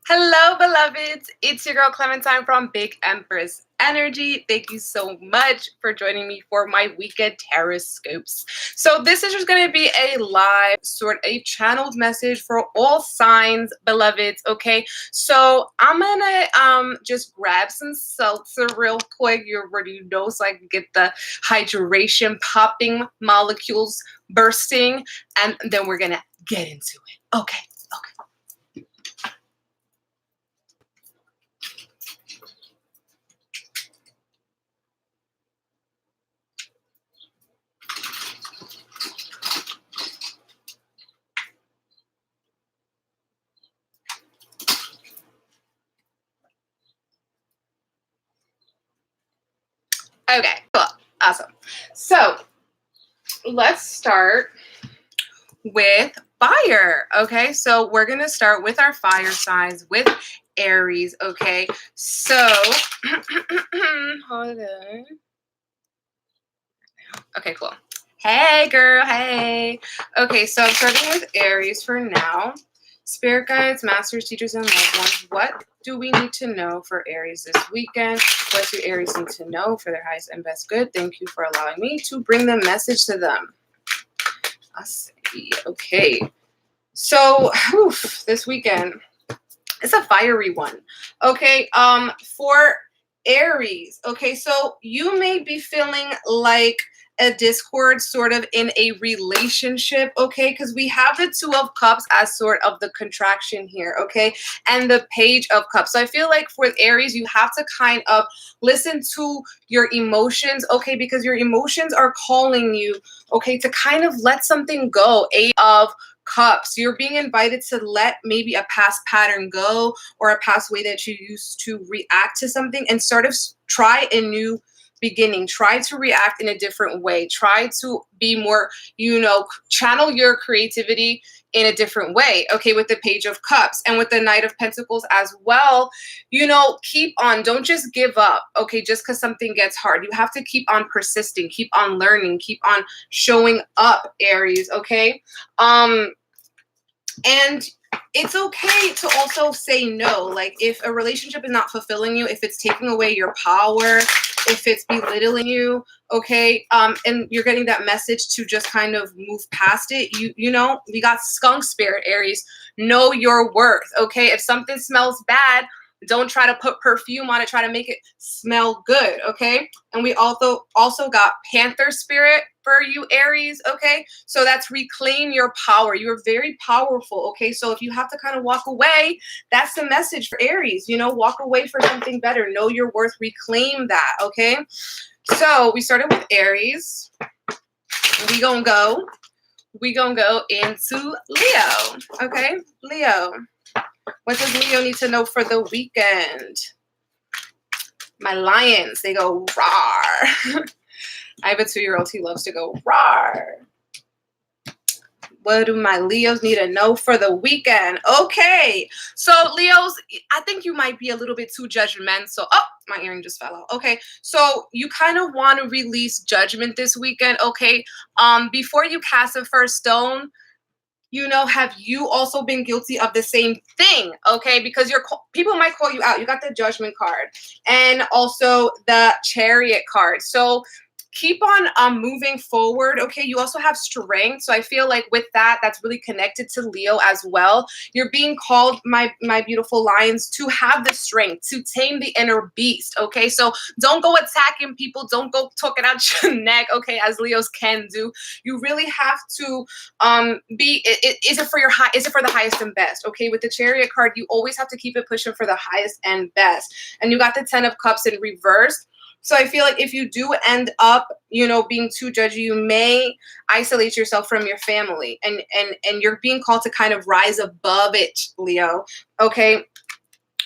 Hello, beloveds. It's your girl Clementine from Big Empress Energy. Thank you so much for joining me for my weekend TarotScopes. So this is just going to be a live, a channeled message for all signs, beloveds. Okay, so I'm gonna just grab some seltzer real quick. You already know, so I can get the hydration popping, molecules bursting, and then we're gonna get into it. Okay. Okay, cool. Awesome. So let's start with fire. Okay, so we're going to start with our fire signs with Aries. Okay, so hold on. Okay, cool. Hey, girl. Hey. Okay, so I'm starting with Aries for now. Spirit guides, masters, teachers, and loved ones. What do we need to know for Aries this weekend? What do Aries need to know for their highest and best good? Thank you for allowing me to bring the message to them. I see. Okay. So, this weekend, it's a fiery one. Okay. For Aries. Okay. So you may be feeling like a discord sort of in a relationship, okay, because we have the Two of Cups as sort of the contraction here, okay, and the Page of Cups. So I feel like for Aries, you have to kind of listen to your emotions, okay, because your emotions are calling you, okay, to kind of let something go. Eight of Cups, you're being invited to let maybe a past pattern go, or a past way that you used to react to something, and sort of try a new beginning. Try to react in a different way. Try to be more, channel your creativity in a different way, okay, with the Page of Cups and with the Knight of Pentacles as well. Keep on. Don't just give up, okay, just because something gets hard. You have to keep on persisting, keep on learning, keep on showing up, Aries, okay? And it's okay to also say no. Like, if a relationship is not fulfilling you, if it's taking away your power, if it's belittling you, okay, and you're getting that message to just kind of move past it, we got skunk spirit, Aries. Know your worth, okay? If something smells bad, don't try to put perfume on it. Try to make it smell good, okay? And we also got Panther spirit for you, Aries, okay? So that's reclaim your power. You're very powerful, okay? So if you have to kind of walk away, that's the message for Aries. Walk away for something better. Know your worth. Reclaim that, okay? So we started with Aries. We gonna go into Leo, okay? Leo. What does Leo need to know for the weekend? My lions, they go roar. I have a 2-year-old, he loves to go roar. What do my Leos need to know for the weekend? Okay, so Leos, I think you might be a little bit too judgmental. Oh, my earring just fell out. Okay, so you kind of want to release judgment this weekend, okay? Before you cast the first stone, have you also been guilty of the same thing? Okay, because people might call you out. You got the Judgment card and also the Chariot card. So keep on moving forward, okay? You also have Strength. So I feel like with that, that's really connected to Leo as well. You're being called, my beautiful lions, to have the strength, to tame the inner beast, okay? So don't go attacking people. Don't go talking out your neck, okay, as Leos can do. You really have to is it for the highest and best, okay? With the Chariot card, you always have to keep it pushing for the highest and best. And you got the 10 of Cups in reverse. So I feel like if you do end up, being too judgy, you may isolate yourself from your family, and you're being called to kind of rise above it, Leo, okay?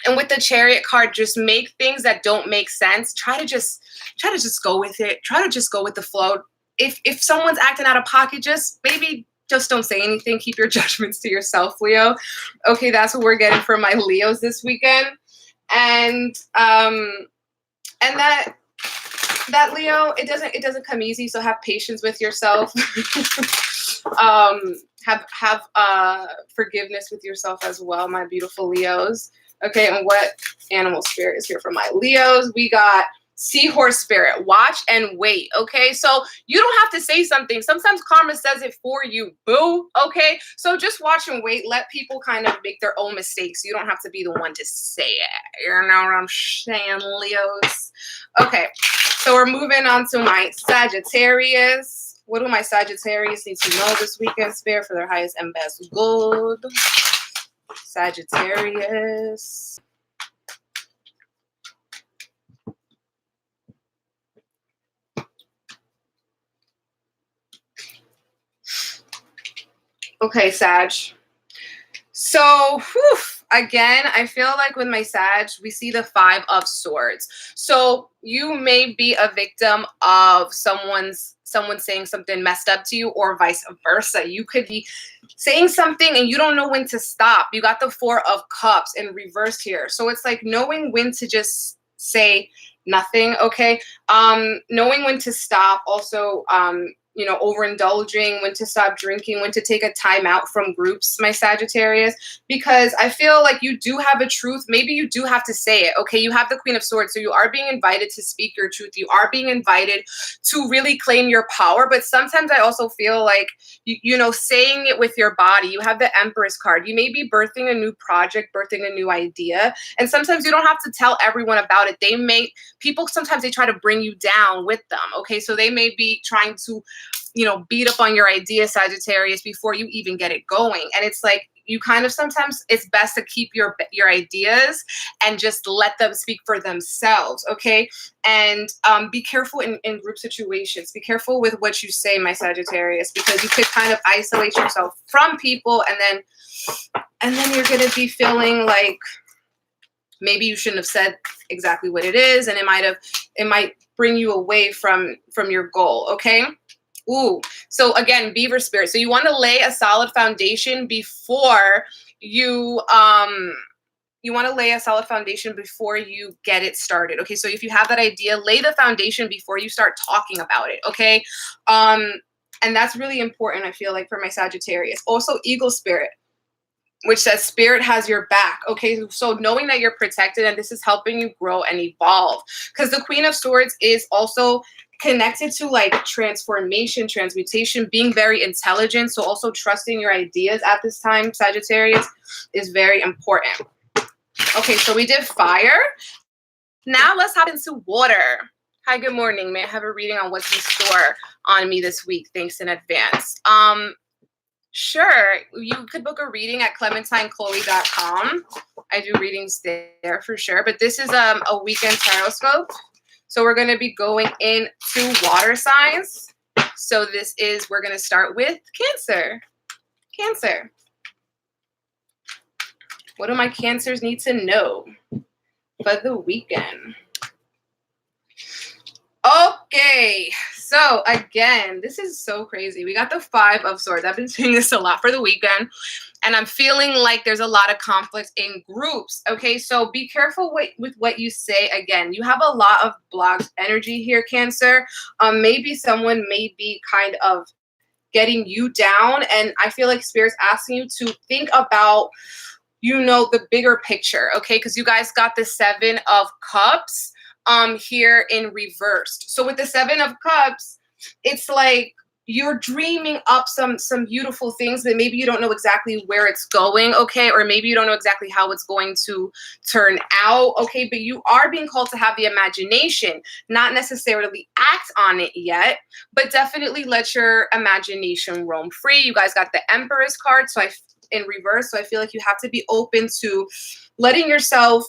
And with the Chariot card, just make things that don't make sense. Try to just go with it. Try to just go with the flow. If someone's acting out of pocket, just don't say anything. Keep your judgments to yourself, Leo. Okay, that's what we're getting for my Leos this weekend. And that Leo, it doesn't come easy, so have patience with yourself. Have forgiveness with yourself as well, my beautiful Leos. Okay, and what animal spirit is here for my Leos? We got seahorse spirit. Watch and wait. Okay, so you don't have to say something. Sometimes karma says it for you, boo. Okay, so just watch and wait. Let people kind of make their own mistakes. You don't have to be the one to say it. You know what I'm saying, Leos? Okay, so we're moving on to my Sagittarius. What do my Sagittarius need to know this weekend, spirit, for their highest and best good? Sagittarius. Okay, Sag. So, again, I feel like with my Sag, we see the 5 of Swords. So you may be a victim of someone saying something messed up to you, or vice versa. You could be saying something and you don't know when to stop. You got the 4 of Cups in reverse here. So it's like knowing when to just say nothing, okay? Knowing when to stop. Also, you know, overindulging, when to stop drinking, when to take a time out from groups, my Sagittarius, because I feel like you do have a truth. Maybe you do have to say it. Okay, you have the Queen of Swords, so you are being invited to speak your truth. You are being invited to really claim your power. But sometimes I also feel like, you know, saying it with your body. You have the Empress card. You may be birthing a new project, birthing a new idea. And sometimes you don't have to tell everyone about it. People sometimes they try to bring you down with them. Okay, so they may be trying to, you know, beat up on your idea, Sagittarius, before you even get it going. And it's like, you kind of, sometimes it's best to keep your ideas and just let them speak for themselves, okay? And be careful in group situations. Be careful with what you say, my Sagittarius, because you could kind of isolate yourself from people, and then you're going to be feeling like maybe you shouldn't have said exactly what it is, and it might bring you away from your goal, okay? Ooh, so again, Beaver spirit. So you want to lay a solid foundation before you get it started. Okay, so if you have that idea, lay the foundation before you start talking about it. Okay, and that's really important, I feel like, for my Sagittarius. Also, Eagle spirit, which says spirit has your back. Okay, so knowing that you're protected, and this is helping you grow and evolve, because the Queen of Swords is also connected to like transformation, transmutation, being very intelligent. So also trusting your ideas at this time, Sagittarius, is very important. Okay, so we did fire. Now let's hop into water. Hi, good morning. May I have a reading on what's in store on me this week? Thanks in advance. Sure, you could book a reading at clementinechloe.com. I do readings there for sure, but this is a weekend TarotScope. So we're going to be going into water signs. So we're going to start with Cancer. Cancer. What do my Cancers need to know for the weekend? Okay, so again, this is so crazy. We got the 5 of Swords. I've been saying this a lot for the weekend, and I'm feeling like there's a lot of conflict in groups. Okay, so be careful with what you say. Again, you have a lot of blocked energy here, Cancer. Maybe someone may be kind of getting you down, and I feel like Spirit's asking you to think about, you know, the bigger picture. Okay, because you guys got the 7 of Cups here in reversed. So with the 7 of Cups, it's like you're dreaming up some beautiful things, but maybe you don't know exactly where it's going, okay? Or maybe you don't know exactly how it's going to turn out, okay? But you are being called to have the imagination, not necessarily act on it yet, but definitely let your imagination roam free. You guys got the Emperor's card, so in reverse, so I feel like you have to be open to letting yourself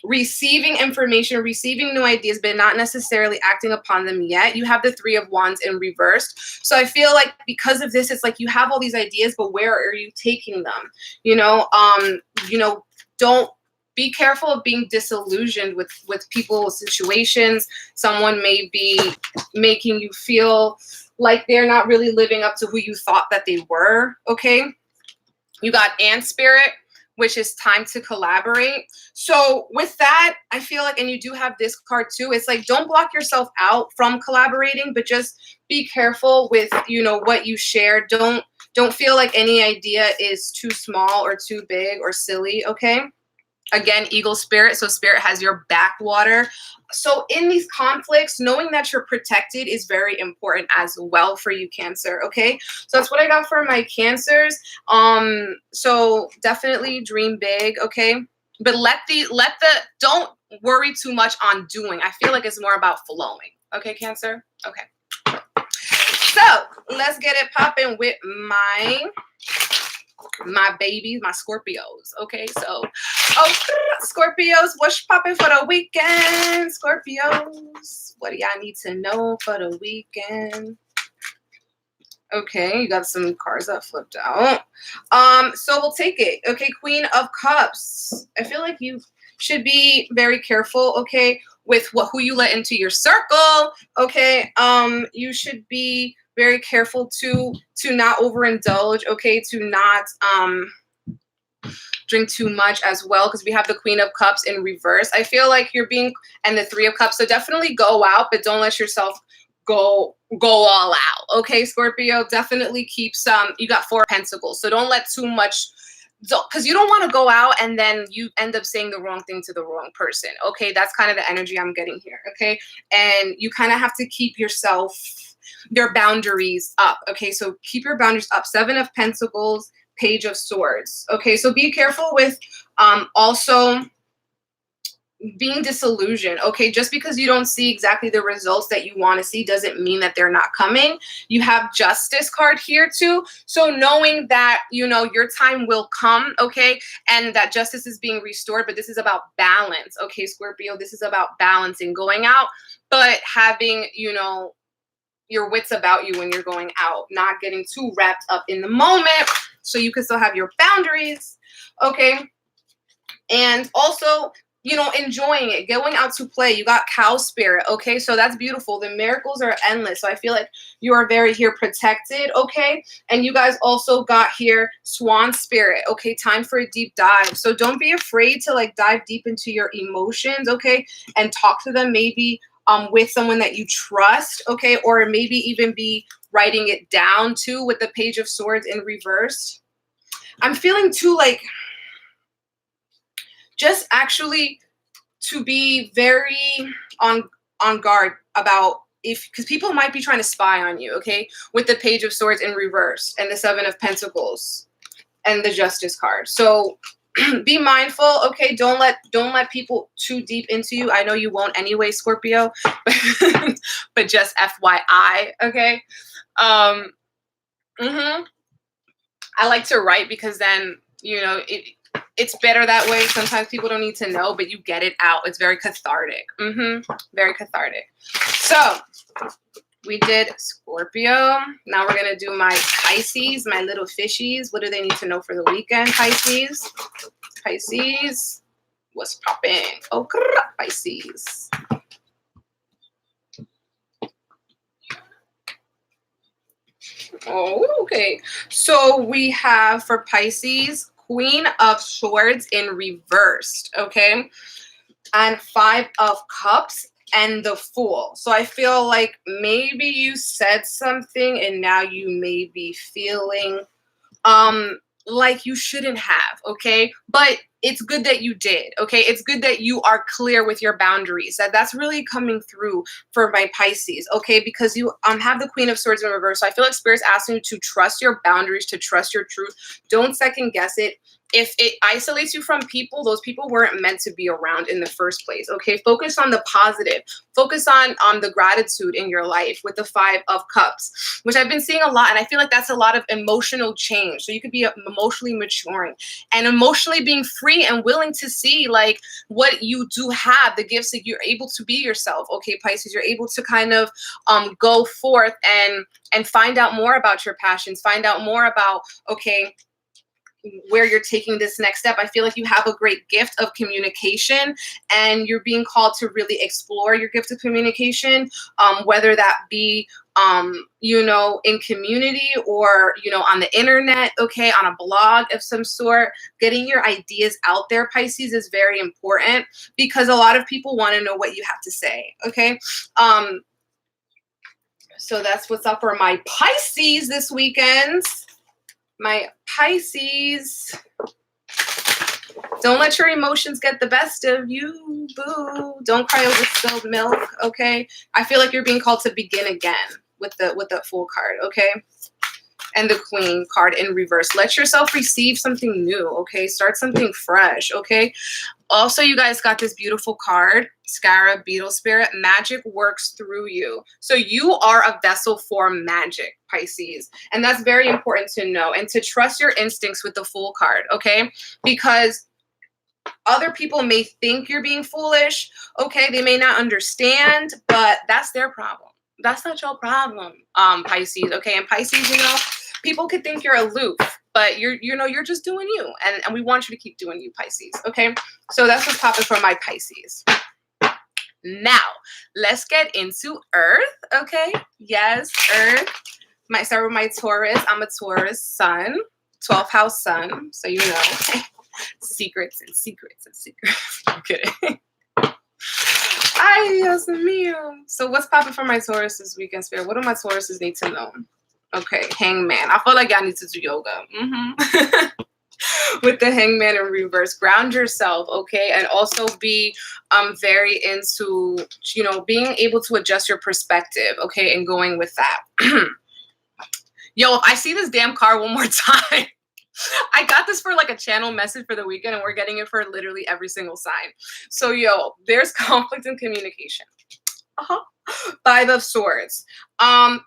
receiving information, receiving new ideas, but not necessarily acting upon them yet. You have the 3 of Wands in reversed. So I feel like because of this, it's like you have all these ideas, but where are you taking them? You know, don't be careful of being disillusioned with people, situations. Someone may be making you feel like they're not really living up to who you thought that they were, okay? You got Ant Spirit, which is time to collaborate. So with that, I feel like, and you do have this card too, it's like, don't block yourself out from collaborating, but just be careful with, you know, what you share. Don't feel like any idea is too small or too big or silly, okay? Again, eagle spirit, so spirit has your backwater. So in these conflicts, knowing that you're protected is very important as well for you, Cancer, okay? So that's what I got for my Cancers. So definitely dream big, okay? But don't worry too much on doing. I feel like it's more about flowing, okay, Cancer? Okay. So let's get it popping with my babies, my Scorpios. Okay, so Scorpios, what's popping for the weekend? Scorpios, what do y'all need to know for the weekend? Okay, you got some cards that flipped out. So we'll take it. Okay, Queen of Cups. I feel like you should be very careful, okay, with who you let into your circle. Okay, you should be very careful to not overindulge, okay, to not drink too much as well, because we have the Queen of Cups in reverse. I feel like you're being, and the Three of Cups, so definitely go out, but don't let yourself go all out, okay, Scorpio? Definitely keep some, you got Four of Pentacles, so don't let too much, because you don't want to go out and then you end up saying the wrong thing to the wrong person, okay? That's kind of the energy I'm getting here, okay? And you kind of have to keep your boundaries up, okay? So keep your boundaries up. Seven of Pentacles, Page of Swords, okay? So be careful with also being disillusioned, okay? Just because you don't see exactly the results that you want to see doesn't mean that they're not coming. You have Justice card here too. So knowing that, you know, your time will come, okay? And that justice is being restored, but this is about balance, okay, Scorpio? This is about balancing, going out, but having, you know, your wits about you when you're going out, not getting too wrapped up in the moment, so you can still have your boundaries, okay? And also, you know, enjoying it, going out to play. You got Cow Spirit, okay? So that's beautiful. The miracles are endless. So I feel like you are very here protected, okay? And you guys also got here Swan Spirit, okay? Time for a deep dive. So don't be afraid to like dive deep into your emotions, okay? And talk to them maybe with someone that you trust, okay? Or maybe even be writing it down too with the Page of Swords in reverse. I'm feeling too like just actually to be very on guard about because people might be trying to spy on you, okay? With the Page of Swords in reverse and the Seven of Pentacles and the Justice card. So be mindful, okay? Don't let people too deep into you. I know you won't anyway, Scorpio, but just FYI, okay? I like to write because then, you know, it's better that way. Sometimes people don't need to know, but you get it out. It's very cathartic. Very cathartic. So we did Scorpio. Now we're going to do my Pisces, my little fishies. What do they need to know for the weekend, Pisces? Pisces, what's popping? Oh, Pisces. Oh, okay. So we have for Pisces, Queen of Swords in reversed, okay? And Five of Cups and the Fool. So I feel like maybe you said something and now you may be feeling like you shouldn't have, okay? But it's good that you did, okay? It's good that you are clear with your boundaries. That's really coming through for my Pisces, okay? Because you have the Queen of Swords in reverse. So I feel like Spirit's asking you to trust your boundaries, to trust your truth. Don't second guess it. If it isolates you from people, those people weren't meant to be around in the first place, okay? Focus on the positive. Focus on the gratitude in your life with the Five of Cups, which I've been seeing a lot, and I feel like that's a lot of emotional change. So you could be emotionally maturing and emotionally being free and willing to see like what you do have, the gifts that you're able to be yourself, okay, Pisces? You're able to kind of go forth and find out more about your passions, find out more about, okay, where you're taking this next step. I feel like you have a great gift of communication and you're being called to really explore your gift of communication, whether that be, you know, in community or, you know, on the internet, okay, on a blog of some sort. Getting your ideas out there, Pisces, is very important because a lot of people want to know what you have to say, okay? So that's what's up for my Pisces this weekend. My Pisces. Don't let your emotions get the best of you, boo. Don't cry over spilled milk, okay? I feel like you're being called to begin again with the Fool card, okay? And the Queen card in reverse. Let yourself receive something new, okay? Start something fresh, okay? Also, you guys got this beautiful card, Scarab, Beetle Spirit. Magic works through you. So you are a vessel for magic, Pisces. And that's very important to know. And to trust your instincts with the Fool card, okay? Because other people may think you're being foolish, okay? They may not understand, but that's their problem. That's not your problem, Pisces, okay? And Pisces, you know, people could think you're aloof, but you're just doing you. And we want you to keep doing you, Pisces, okay? So that's what's popping for my Pisces. Now, let's get into Earth, okay? Yes, Earth. Might start with my Taurus. I'm a Taurus sun, 12th house sun, so you know. Secrets and secrets and secrets. I'm kidding. Ay, Dios mío. So what's popping for my Taurus this weekend, Spirit? What do my Tauruses need to know? Okay, Hangman. I feel like y'all need to do yoga. With the Hangman in reverse. Ground yourself, okay? And also be very into, you know, being able to adjust your perspective, okay? And going with that. Yo, if I see this damn car one more time, I got this for like a channel message for the weekend, and we're getting it for literally every single sign. So, yo, there's conflict in communication. Five of Swords. I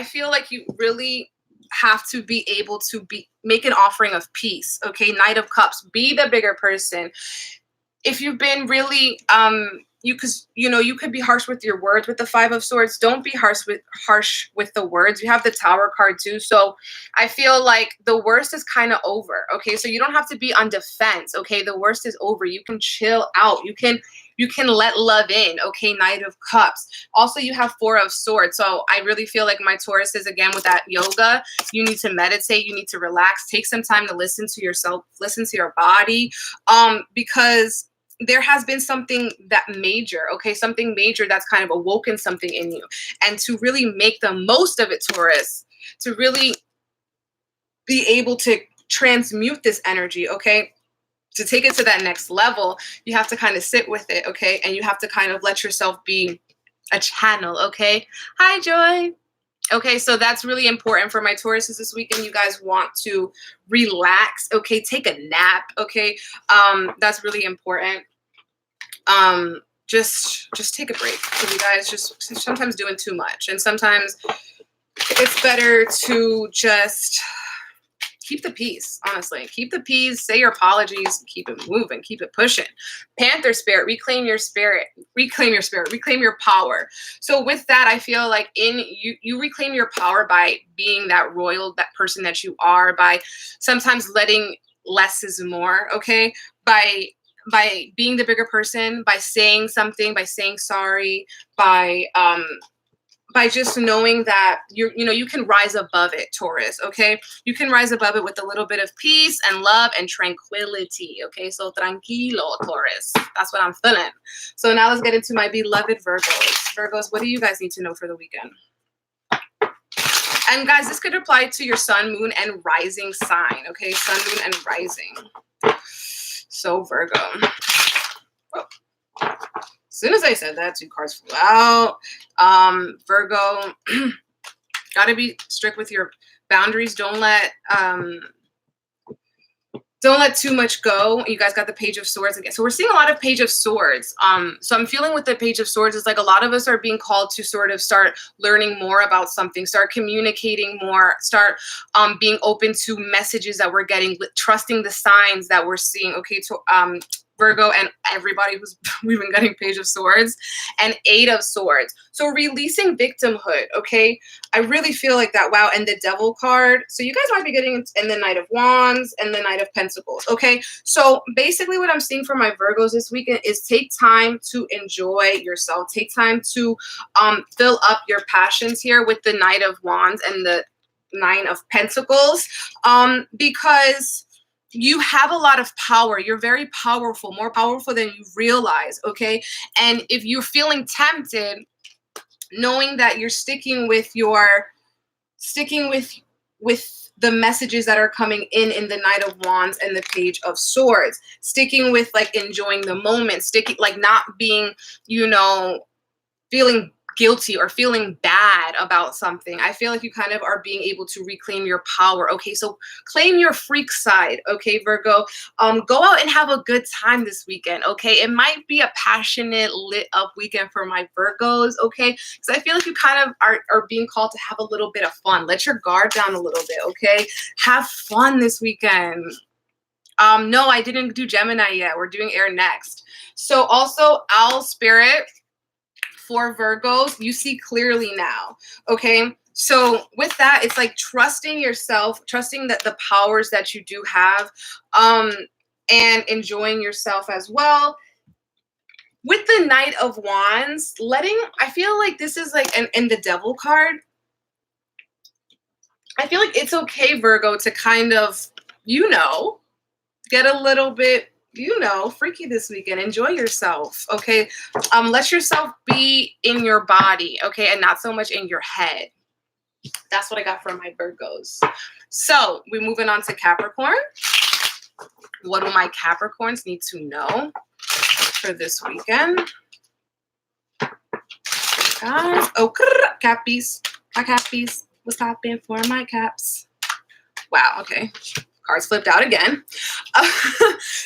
feel like you really have to be able to make an offering of peace. Okay, Knight of Cups. Be the bigger person. If you've been really you could be harsh with your words with the Five of Swords. Don't be harsh with the words. You have the Tower card too. So I feel like the worst is kind of over. Okay, so you don't have to be on defense. Okay, the worst is over. You can chill out. You can let love in. Okay, Knight of Cups. Also, you have Four of Swords. So I really feel like my Taurus is, again, with that yoga, you need to meditate. You need to relax. Take some time to listen to yourself. Listen to your body. Because there has been something that major, okay? Something major that's kind of awoken something in you. And to really make the most of it, Taurus, to really be able to transmute this energy, okay? To take it to that next level, you have to kind of sit with it, okay? And you have to kind of let yourself be a channel, okay? Hi, Joy. Okay, so that's really important for my Tauruses this weekend. You guys want to relax, okay? Take a nap, okay? That's really important. Just take a break. So you guys just sometimes doing too much, and sometimes it's better to just keep the peace, honestly. Keep the peace, say your apologies, keep it moving, keep it pushing. Panther Spirit, reclaim your spirit, reclaim your spirit, reclaim your power. So with that, I feel like you reclaim your power by being that royal, that person that you are, by sometimes letting less is more, okay? By being the bigger person, by saying something, by saying sorry, by just knowing that you can rise above it, Taurus, okay? You can rise above it with a little bit of peace and love and tranquility, okay? So tranquilo, Taurus. That's what I'm feeling. So now let's get into my beloved Virgos. Virgos, what do you guys need to know for the weekend? And guys, this could apply to your sun, moon, and rising sign, okay? Sun, moon, and rising. So Virgo. Oh. As soon as I said that, two cards flew out. Virgo, gotta be strict with your boundaries. Don't let too much go. You guys got the Page of Swords again. So we're seeing a lot of Page of Swords. So I'm feeling with the Page of Swords, it's like a lot of us are being called to sort of start learning more about something, start communicating more, start being open to messages that we're getting, trusting the signs that we're seeing. Okay, so Virgo and everybody we've been getting Page of Swords and Eight of Swords. So releasing victimhood, okay? I really feel like that. Wow, and the Devil card. So you guys might be getting in the Knight of Wands and the Knight of Pentacles, okay? So basically what I'm seeing for my Virgos this weekend is take time to enjoy yourself. Take time to fill up your passions here with the Knight of Wands and the Nine of Pentacles, because you have a lot of power. You're very powerful, more powerful than you realize, okay? And if you're feeling tempted, knowing that you're sticking with the messages that are coming in the Knight of Wands and the Page of Swords, sticking with like enjoying the moment, sticking like not being, you know, feeling guilty or feeling bad about something. I feel like you kind of are being able to reclaim your power. Okay, so claim your freak side. Okay, Virgo, go out and have a good time this weekend. Okay, it might be a passionate, lit up weekend for my Virgos. Okay, because I feel like you kind of are being called to have a little bit of fun. Let your guard down a little bit. Okay, have fun this weekend. No, I didn't do Gemini yet. We're doing air next. So also Owl Spirit, for Virgos, you see clearly now, okay? So with that, it's like trusting yourself, trusting that the powers that you do have, and enjoying yourself as well. With the Knight of Wands, I feel like this is like, and the Devil card, I feel like it's okay, Virgo, to kind of, you know, get a little bit, you know, freaky this weekend. Enjoy yourself, okay? Let yourself be in your body, okay, and not so much in your head. That's what I got from my Virgos. So we're moving on to Capricorn. What do my Capricorns need to know for this weekend? Guys, oh, Cappies, my Cappies. What's happening for my Caps? Wow, okay. Cards flipped out again.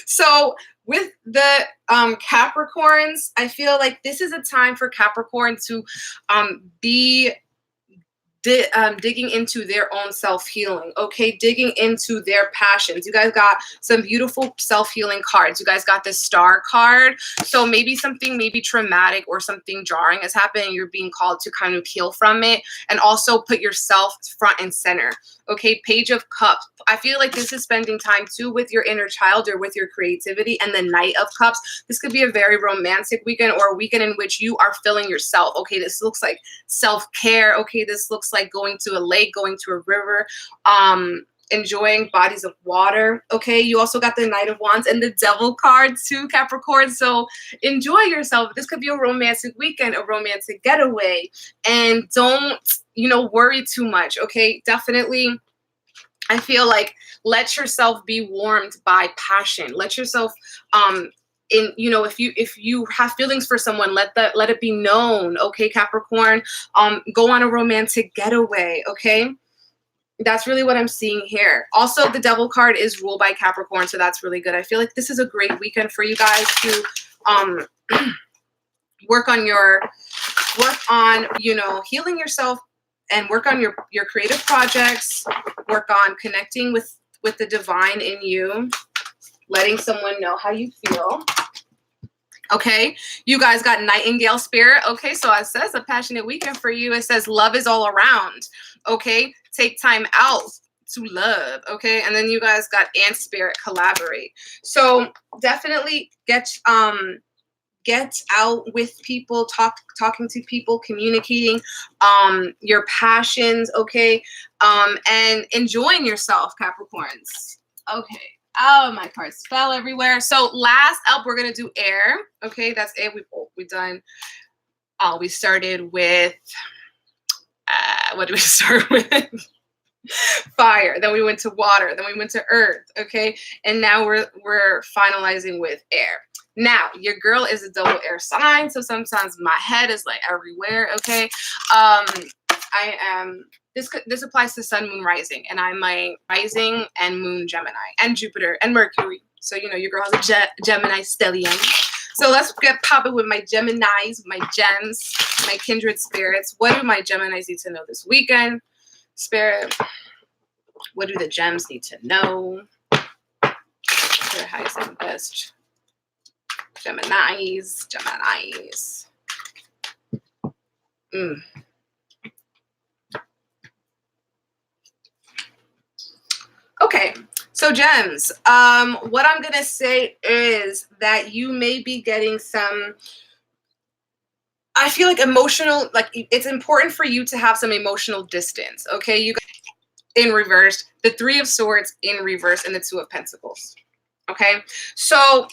So with the Capricorns, I feel like this is a time for Capricorn to be digging into their own self-healing, okay? Digging into their passions. You guys got some beautiful self-healing cards. You guys got this Star card. So maybe something traumatic or something jarring has happened and you're being called to kind of heal from it, and also put yourself front and center, okay? Page of Cups. I feel like this is spending time too with your inner child or with your creativity. And the Knight of Cups. This could be a very romantic weekend or a weekend in which you are filling yourself, okay? This looks like self-care, okay? This looks like going to a lake, going to a river, enjoying bodies of water, okay? You also got the Knight of Wands and the Devil card too, Capricorn. So enjoy yourself. This could be a romantic weekend, a romantic getaway, and don't, you know, worry too much, okay? Definitely, I feel like let yourself be warmed by passion. Let yourself you know, if you have feelings for someone, let it be known, okay, Capricorn? Go on a romantic getaway, okay? That's really what I'm seeing here. Also, the Devil card is ruled by Capricorn, so that's really good. I feel like this is a great weekend for you guys to work on, you know, healing yourself, and work on your creative projects, work on connecting with the divine in you, letting someone know how you feel. Okay, you guys got Nightingale Spirit. Okay, so it says a passionate weekend for you. It says love is all around. Okay, take time out to love. Okay, and then you guys got Ant Spirit, collaborate. So definitely get out with people, talking to people, communicating your passions, okay, and enjoying yourself, Capricorns. Okay. Oh, my cards fell everywhere. So last up, we're gonna do air. Okay, that's it. We've done. We started with. What did we start with? Fire. Then we went to water. Then we went to earth. Okay, and now we're finalizing with air. Now your girl is a double air sign, so sometimes my head is like everywhere. Okay, I am. This applies to Sun, Moon, Rising, and I'm my Rising and Moon Gemini, and Jupiter and Mercury. So you know your girl has a Gemini stellium. So let's get popping with my Geminis, my gems, my kindred spirits. What do my Geminis need to know this weekend? Spirit, what do the gems need to know? Their highest and best. Geminis. Okay, so gems, what I'm gonna say is that you may be getting some, I feel like emotional, like it's important for you to have some emotional distance, okay? You got in reverse, the Three of Swords in reverse, and the Two of Pentacles, okay? So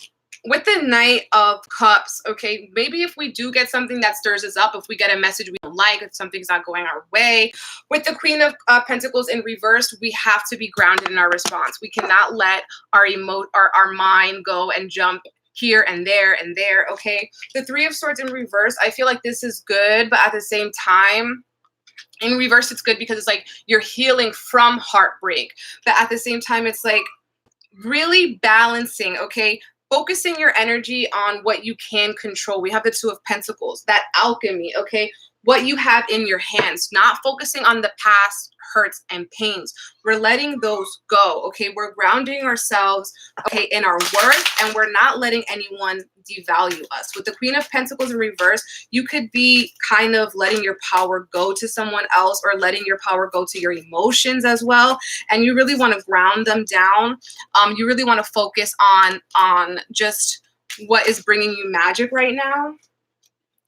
with the Knight of Cups, okay, maybe if we do get something that stirs us up, if we get a message we don't like, if something's not going our way, with the Queen of Pentacles in reverse, we have to be grounded in our response. We cannot let our mind go and jump here and there, okay? The Three of Swords in reverse, I feel like this is good, but at the same time, in reverse, it's good because it's like you're healing from heartbreak. But at the same time, it's like really balancing, okay? Focusing your energy on what you can control. We have the Two of Pentacles, that alchemy, okay? What you have in your hands, not focusing on the past hurts and pains. We're letting those go, okay? We're grounding ourselves, okay, in our worth, and we're not letting anyone devalue us. With the Queen of Pentacles in reverse, you could be kind of letting your power go to someone else, or letting your power go to your emotions as well. And you really want to ground them down. You really want to focus on just what is bringing you magic right now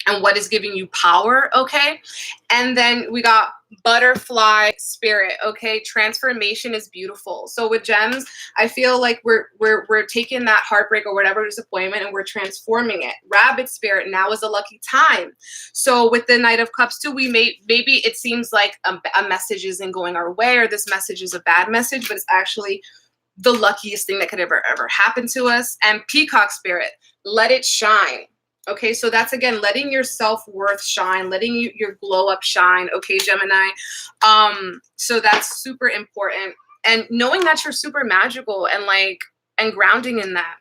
and what is giving you power, okay? And then we got butterfly spirit, okay? Transformation is beautiful. So with gems, I feel like we're taking that heartbreak or whatever disappointment and we're transforming it. Rabbit spirit, now is a lucky time. So with the Knight of Cups too, maybe it seems like a message isn't going our way, or this message is a bad message, but it's actually the luckiest thing that could ever happen to us. And peacock spirit, let it shine. Okay, so that's, again, letting your self-worth shine, letting your glow up shine, okay, Gemini? So that's super important. And knowing that you're super magical and grounding in that.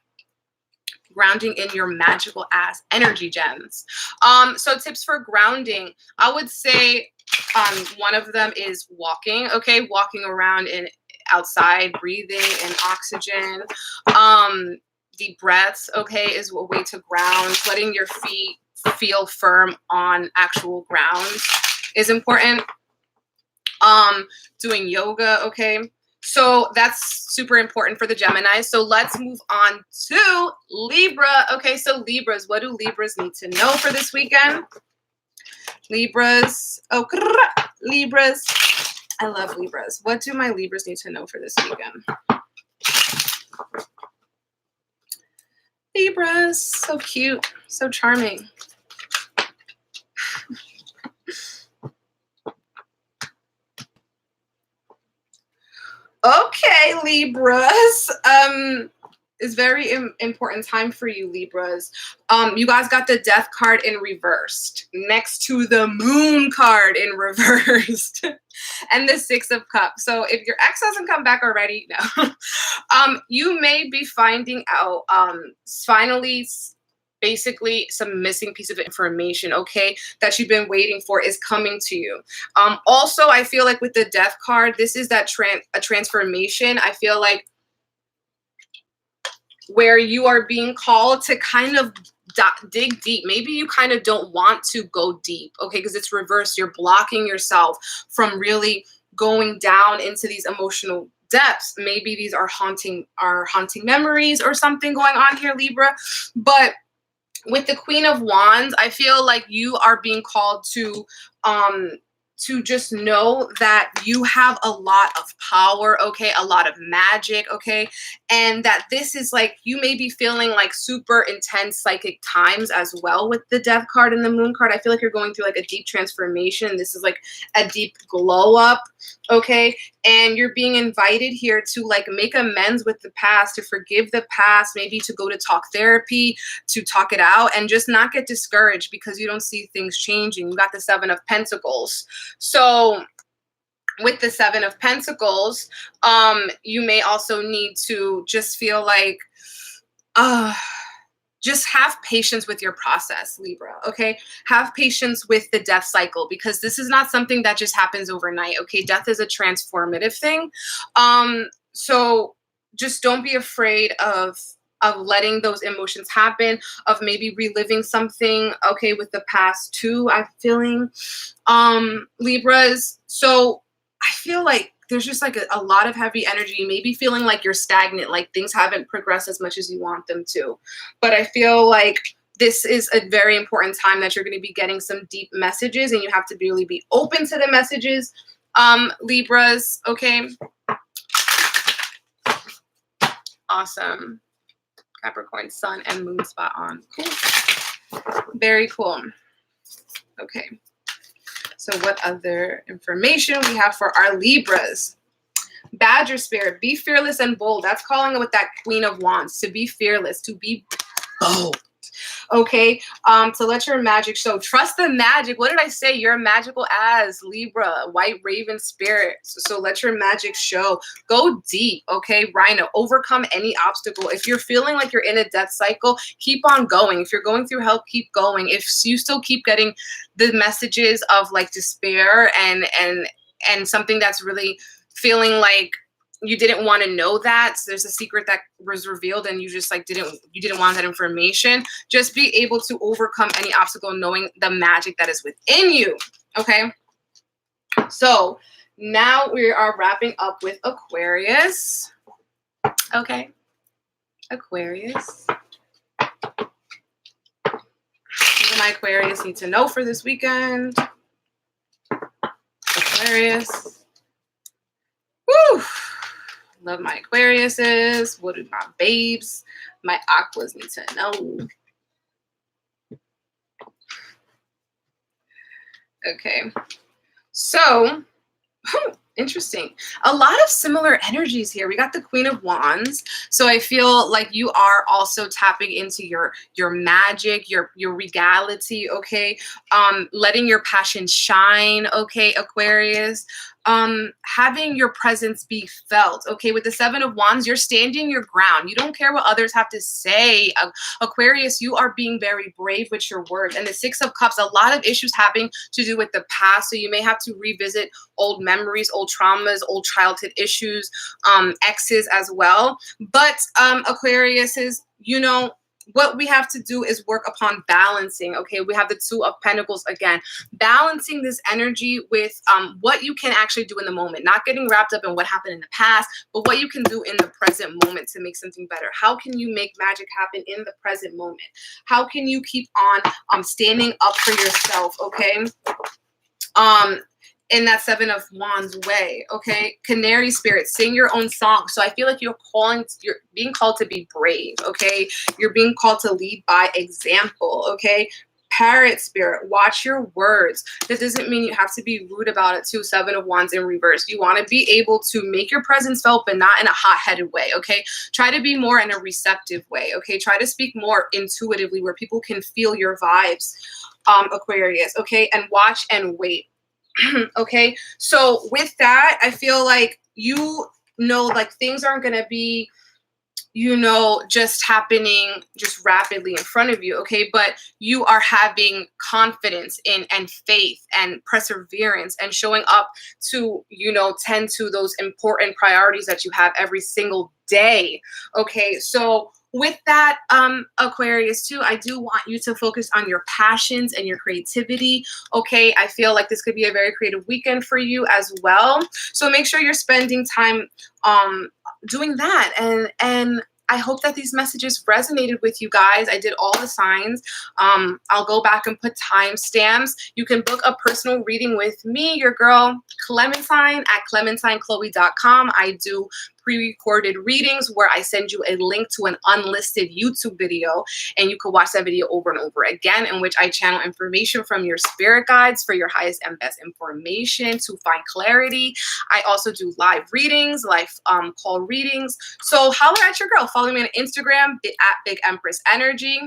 Grounding in your magical ass energy, gems. So tips for grounding, I would say one of them is walking, okay? Walking around outside, breathing in oxygen. Deep breaths, okay, is a way to ground. Letting your feet feel firm on actual ground is important. Doing yoga, okay. So that's super important for the Gemini. So let's move on to Libra. Okay, so Libras, what do Libras need to know for this weekend? Libras, Libras. I love Libras. What do my Libras need to know for this weekend? Libras, so cute, so charming. Okay, Libras. It's very important time for you, Libras. You guys got the Death card in reversed next to the Moon card in reversed and the Six of Cups. So if your ex hasn't come back already, no. You may be finding out finally basically some missing piece of information, okay, that you've been waiting for is coming to you. Also, I feel like with the Death card, this is that a transformation. I feel like where you are being called to kind of dig deep. Maybe you kind of don't want to go deep, okay, because it's reversed. You're blocking yourself from really going down into these emotional depths. Maybe these are haunting memories or something going on here, Libra. But with the Queen of Wands, I feel like you are being called to just know that you have a lot of power, okay, a lot of magic, okay, and that this is like, you may be feeling like super intense psychic times as well with the Death card and the Moon card. I feel like you're going through like a deep transformation. This is like a deep glow up, okay, and you're being invited here to like make amends with the past, to forgive the past, maybe to go to talk therapy, to talk it out, and just not get discouraged because you don't see things changing. You got the Seven of Pentacles. So with the Seven of Pentacles, you may also need to just feel like, just have patience with your process, Libra, okay? Have patience with the death cycle, because this is not something that just happens overnight, okay? Death is a transformative thing. So just don't be afraid of letting those emotions happen, of maybe reliving something, okay, with the past too, I'm feeling, Libras. So I feel like there's just like a lot of heavy energy, maybe feeling like you're stagnant, like things haven't progressed as much as you want them to. But I feel like this is a very important time that you're going to be getting some deep messages, and you have to really be open to the messages, Libras, okay? Awesome. Capricorn sun and moon spot on. Cool. Very cool. Okay. So what other information we have for our Libras? Badger spirit, be fearless and bold. That's calling it with that Queen of Wands, to be fearless, to be bold. Okay, to let your magic show. Trust the magic. What did I say? You're magical as Libra, white raven spirit. So let your magic show. Go deep, okay, Rhino. Overcome any obstacle. If you're feeling like you're in a death cycle, keep on going. If you're going through hell, keep going. If you still keep getting the messages of like despair and something that's really feeling like you didn't want to know that, so there's a secret that was revealed and you just like didn't want that information, just be able to overcome any obstacle knowing the magic that is within you. Okay, so now we are wrapping up with Aquarius. Okay, Aquarius, what do my Aquarius need to know for this weekend? Aquarius. Woo! Love my Aquariuses. What do my babes, my Aquas need to know? Okay. So, interesting. A lot of similar energies here. We got the Queen of Wands. So I feel like you are also tapping into your magic, your regality, okay? Letting your passion shine, okay, Aquarius. Having your presence be felt, okay? With the Seven of Wands, you're standing your ground. You don't care what others have to say. Aquarius, you are being very brave with your words. And the Six of Cups, a lot of issues having to do with the past. So you may have to revisit old memories, old traumas, old childhood issues, exes as well. But Aquarius is, you know, what we have to do is work upon balancing, okay? We have the Two of Pentacles again. Balancing this energy with what you can actually do in the moment. Not getting wrapped up in what happened in the past, but what you can do in the present moment to make something better. How can you make magic happen in the present moment? How can you keep on standing up for yourself, okay? In that Seven of Wands way, okay? Canary spirit, sing your own song. So I feel like you're being called to be brave, okay? You're being called to lead by example, okay? Parrot spirit, watch your words. That doesn't mean you have to be rude about it too. Seven of Wands in reverse. You want to be able to make your presence felt, but not in a hot-headed way, okay? Try to be more in a receptive way, okay? Try to speak more intuitively where people can feel your vibes, Aquarius, okay? And watch and wait. Okay, so with that, I feel like like things aren't gonna be, just happening just rapidly in front of you, okay? But you are having confidence in and faith and perseverance and showing up to, tend to those important priorities that you have every single day, okay? So with that, Aquarius too, I do want you to focus on your passions and your creativity, okay? I feel like this could be a very creative weekend for you as well. So make sure you're spending time doing that. And I hope that these messages resonated with you guys. I did all the signs. I'll go back and put timestamps. You can book a personal reading with me, your girl Clementine, at clementinechloe.com. I do pre-recorded readings where I send you a link to an unlisted YouTube video, and you can watch that video over and over again, in which I channel information from your spirit guides for your highest and best information to find clarity. I also do live readings, live call readings. So holler at your girl. Follow me on Instagram at Big Empress Energy.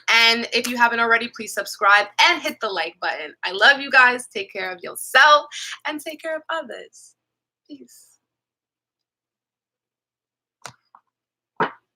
And if you haven't already, please subscribe and hit the like button. I love you guys. Take care of yourself and take care of others. Peace.